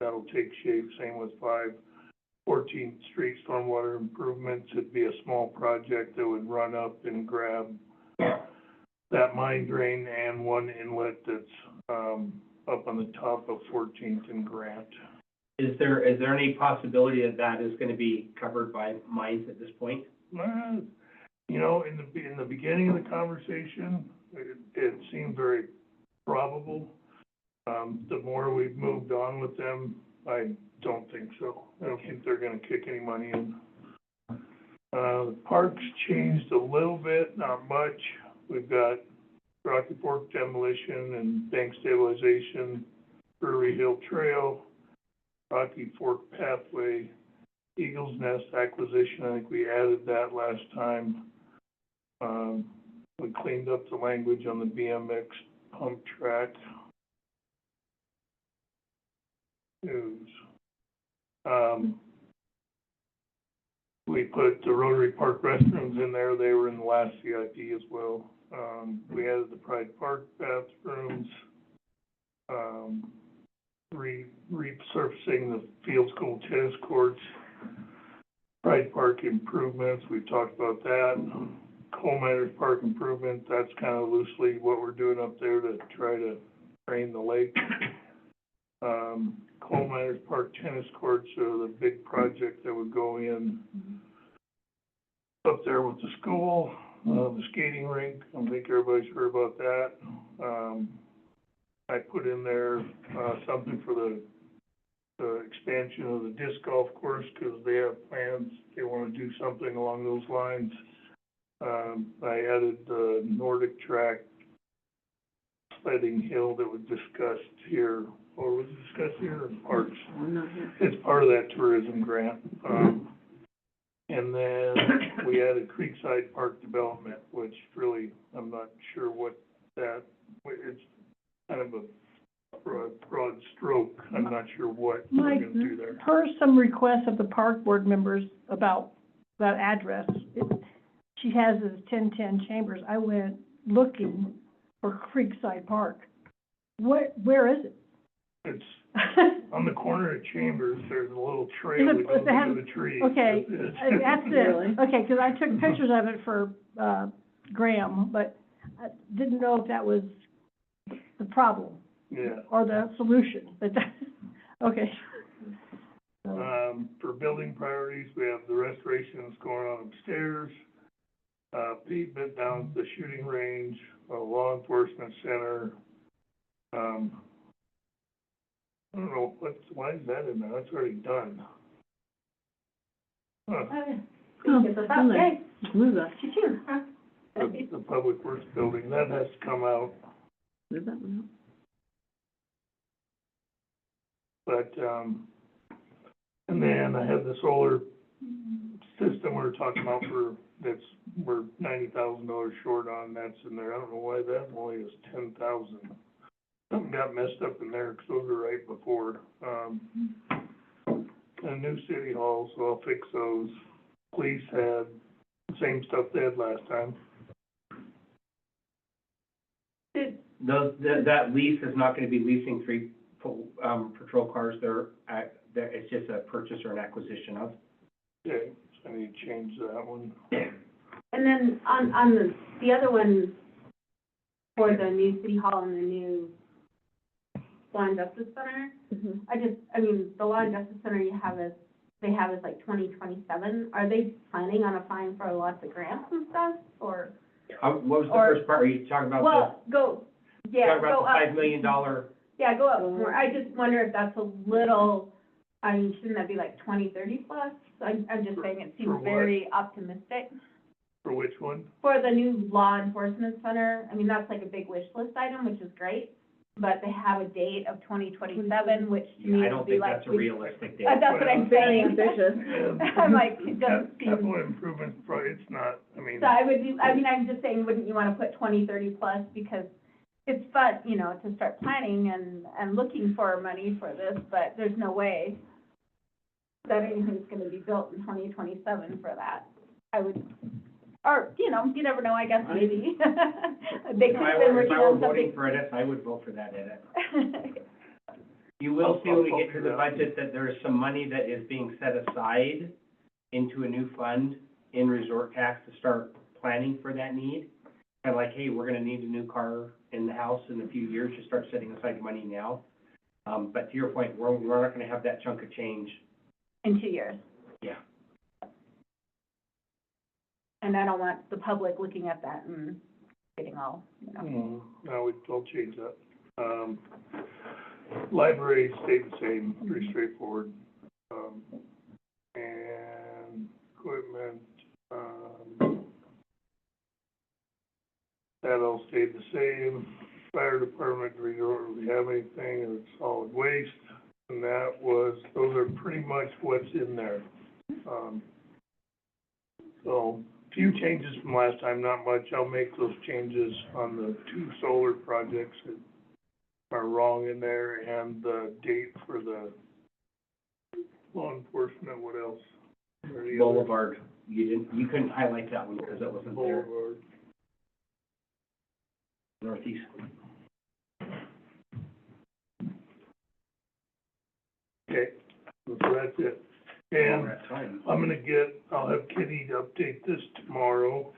that'll take shape, same with 14th Street stormwater improvements. It'd be a small project that would run up and grab that mine drain and one inlet that's, up on the top of 14th and Grant. Is there any possibility that that is gonna be covered by mines at this point? You know, in the beginning of the conversation, it seemed very probable. The more we've moved on with them, I don't think so. I don't think they're gonna kick any money in. The park's changed a little bit, not much. We've got Rocky Fork demolition and bank stabilization, Brewery Hill Trail, Rocky Fork Pathway, Eagles Nest acquisition, I think we added that last time. We cleaned up the language on the BMX pump track. News. We put the Rotary Park restrooms in there, they were in the last CIP as well. We added the Pride Park bathrooms, resurfacing the field school tennis courts, Pride Park improvements, we've talked about that. Coal Miners Park improvement, that's kind of loosely what we're doing up there to try to drain the lake. Coal Miners Park tennis courts are the big project that would go in up there with the school, the skating rink, I think everybody's heard about that. I put in there, something for the expansion of the disc golf course, because they have plans, they want to do something along those lines. I added the Nordic track sledding hill that was discussed here, or was it discussed here in Parks? It's part of that tourism grant. And then we added Creekside Park Development, which really, I'm not sure what that, it's kind of a broad stroke. I'm not sure what we're Mike, gonna do there. per some requests of the park board members about that address, she has this 1010 Chambers. I went looking for Creekside Park. Where is it? It's on the corner of Chambers, there's a little trail Is that it- goes does it have- into the trees. Okay, It's- that's Really? it. Okay, because I took pictures of it for, Graham, but I didn't know if that was the problem Yeah. or the solution, but, okay. So, For building priorities, we have the restorations going on upstairs, pavement down at the shooting range, a law enforcement center. I don't know, why is that in there? That's already done. Huh. The public works building, that has to come out, but, and then I have the solar system we were talking about we're $90,000 short on, that's in there. I don't know why that only is 10,000. Something got messed up in there, because those were right before. A new city hall, so I'll fix those. Police had the same stuff they had last time. That lease is not gonna be leasing three, patrol cars, it's just a purchase or an acquisition of. Okay, so I need to change that one. And then on the other one, for the new city hall and the new Law and Justice Center, the Law and Justice Center they have is like 2027. Are they planning on applying for lots of grants and stuff, or? What was the Or- first part, are you talking about Well, talking about the $5 million? Yeah, go up more. I just wonder if that's a little, shouldn't that be like 20, 30 plus? I'm just saying it For seems what? very optimistic. For which one? For the new law enforcement center, that's like a big wish list item, which is great, but they have a date of 2027, which to me I don't would be think like. that's a realistic date. That's what I'm Very saying. ambitious. I'm like, it doesn't seem, Capital improvement, it's not, so I would do, I'm just saying, wouldn't you wanna put 20, 30 plus, because it's fun, to start planning and looking for money for this, but there's no way that anything's gonna be built in 2027 for that. I would, or, you never know, I guess, maybe. They could have been If working I were on voting something. for it, I would vote for that edit. You will see when we get to the budget that there is some money that is being set aside into a new fund in resort tax to start planning for that need. kind of like, hey, we're gonna need a new car in the house in a few years, just start setting aside money now. But to your point, we're not gonna have that chunk of change. In 2 years. Yeah. And I don't want the public looking at that and getting all, you know. No, I'll change that. Library stayed the same, pretty straightforward. And equipment, that all stayed the same. Fire department, we don't really have anything, and it's solid waste. And that was, those are pretty much what's in there. So, few changes from last time, not much. I'll make those changes on the 2 solar projects that are wrong in there, and the date for the law enforcement, what else? Or the other- Boulevard, you couldn't highlight that one because it wasn't there, Boulevard. northeast. Okay, so that's it. All And that time. I'll have Kitty to update this tomorrow,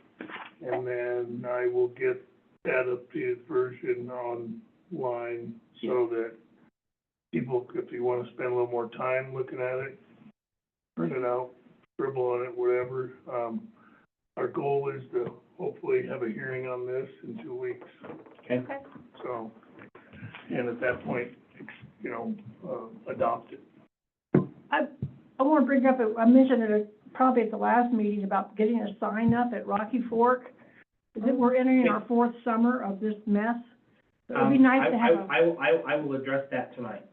and then I will get that updated version online so that people, if you wanna spend a little more time looking at it, print it out, scribble on it, whatever. Our goal is to hopefully have a hearing on this in 2 weeks, Okay. so, and at that point, adopt it. I wanna bring up, I mentioned it probably at the last meeting about getting a sign up at Rocky Fork. That we're entering our 4th summer of this mess. It'd be nice to have I will address that tonight.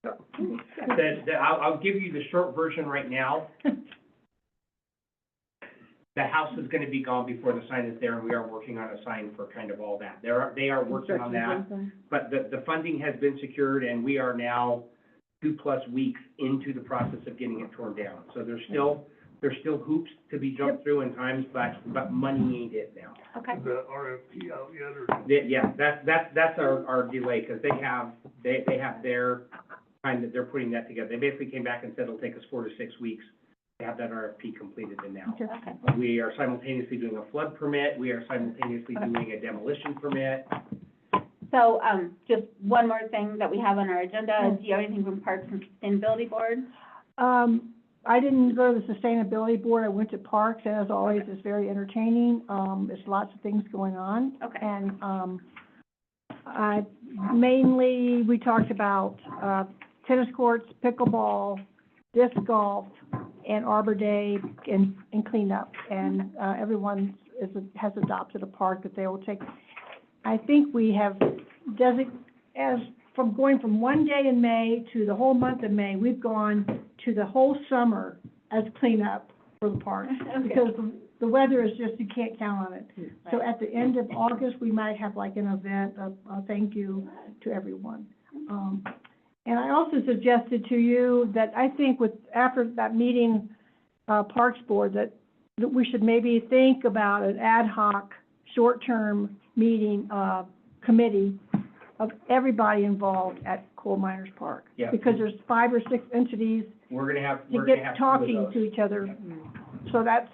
I'll give you the short version right now. The house is gonna be gone before the sign is there, and we are working on a sign for kind of all that. They are working on that, but the funding has been secured, and we are now 2+ weeks into the process of getting it torn down. So there's still hoops to be jumped through in times, but money ain't it now. Okay. Is the RFP out yet, or? Yeah, that's our delay, because they have their time that they're putting that together. They basically came back and said it'll take us 4 to 6 weeks to have that RFP completed, and now. Okay. We are simultaneously doing a flood permit, we are simultaneously doing a demolition permit. So, just one more thing that we have on our agenda, do you have anything from Parks and Sustainability Board? I didn't go to the Sustainability Board, I went to Parks, as always, it's very entertaining, there's lots of things going on. Okay. And, mainly, we talked about, tennis courts, pickleball, disc golf, and Arbor Day, and cleanup. And, everyone has adopted a park that they will take. I think we have from going from one day in May to the whole month of May, we've gone to the whole summer as cleanup for the park. Okay. Because the weather is just, you can't count on it. So at the end of August, we might have like an event, a thank you to everyone. And I also suggested to you that I think after that meeting, Parks Board, that we should maybe think about an ad hoc, short-term meeting, committee of everybody involved at Coal Miners Park. Yeah. Because there's 5 or 6 entities We're gonna have to two of get talking those. to each other. So that's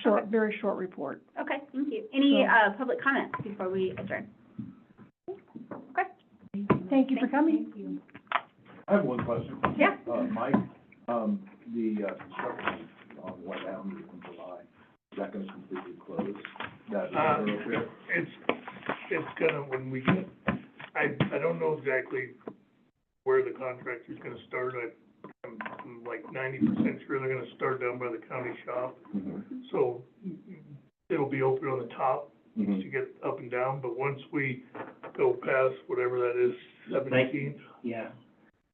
a very short report. Okay, thank you. Any, public comments before we adjourn? Okay. Thank you for coming. Thank you. I have one question. Yeah. Mike, the construction on White Avenue in July, is that gonna completely close? That thoroughfare? It's gonna, when we get, I don't know exactly where the contractor's gonna start. I'm like 90% sure they're gonna start down by the county shop. So it'll be open on the top to get up and down, but once we go past whatever that is, 17th, Yeah,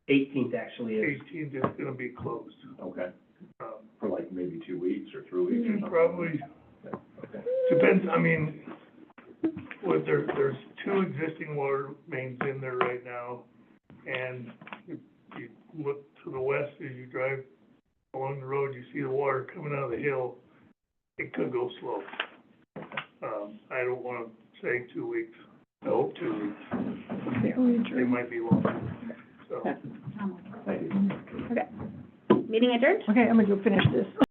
18th actually is. 18th, it's gonna be closed. Okay, Um, for like maybe 2 weeks or 3 weeks or something? Probably, Okay. depends, I mean, there's 2 existing water mains in there right now, and if you look to the west as you drive along the road, you see the water coming out of the hill. It could go slow. I don't wanna say 2 weeks, I hope 2 weeks. They might be longer, so. Thank you. Okay. Meeting adjourned? Okay, I'm gonna go finish this.